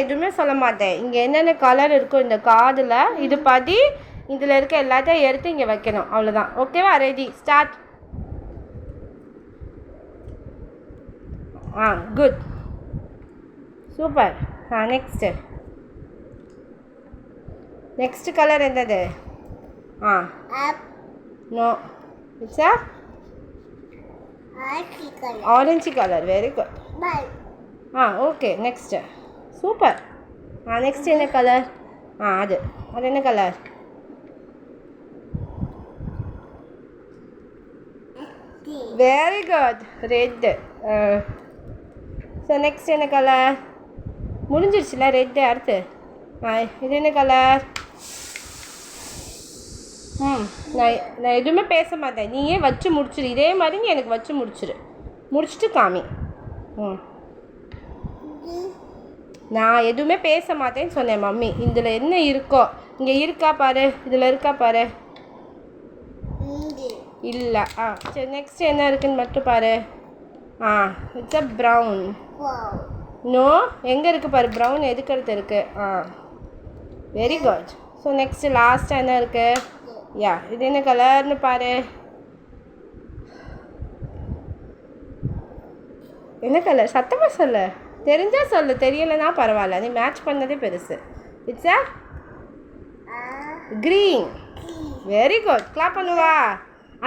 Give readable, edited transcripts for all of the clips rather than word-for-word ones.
எதுவுமே சொல்ல மாட்டேன். இங்கே என்னென்ன கலர் இருக்கும் இந்த காதில் இது பாதி இதில் இருக்க எல்லாத்தையும் எடுத்து இங்கே வைக்கணும், அவ்வளோதான். ஓகேவா? Ready, start. Good, super. Next colour என்னது? No, it's orange colour. Very good. Okay, next. Super. Next என்ன கலர்? அது என்ன colour? Very good, red. So next என்ன கலர்? முடிஞ்சிருச்சுல ரெட்டு. அடுத்து இது என்ன கலர்? நான் எதுவுமே பேச மாட்டேன், நீயே வச்சு முடிச்சிரு. இதே மாதிரி நீ எனக்கு வச்சு முடிச்சுட்டு காமி. நான் எதுவுமே பேச மாட்டேன்னு சொன்னேன் மம்மி. இதில் என்ன இருக்கோ இங்கே இருக்கா பாரு, இதில் இருக்கா பாரு. இல்லை. சரி, நெக்ஸ்ட் என்ன இருக்குன்னு மட்டும் பாரு. It's a brown. நோ, எங்கே இருக்குது பாரு ப்ரௌன், எதுக்கு அடுத்து இருக்குது. Very good. ஸோ நெக்ஸ்ட் லாஸ்ட்டாக என்ன இருக்குது? இது என்ன கலர்னு பாரு. என்ன கலர்? சத்தமாக சொல்லு. தெரிஞ்சால் சொல்லு, தெரியலைன்னா பரவாயில்ல, நீ மேட்ச் பண்ணதே பெருசு. It's a green. Very good. Clap பண்ணுவா.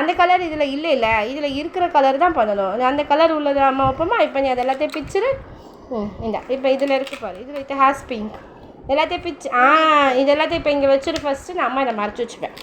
அந்த கலர் இதில் இல்லை, இதில் இருக்கிற கலர் தான் பண்ணணும். அந்த கலர் உள்ளது அம்மா வைப்போமா? இப்போ நீ அது எல்லாத்தையும் பிச்சுரு. இப்போ இதில் இருக்குது பாரு, இதில் இது ஹேஸ் பிங்க். எல்லாத்தையும் பிச்சு இது எல்லாத்தையும் இப்போ இங்கே வச்சுரு. ஃபஸ்ட்டு நான் அம்மா இதை மறைச்சி வச்சுப்பேன்.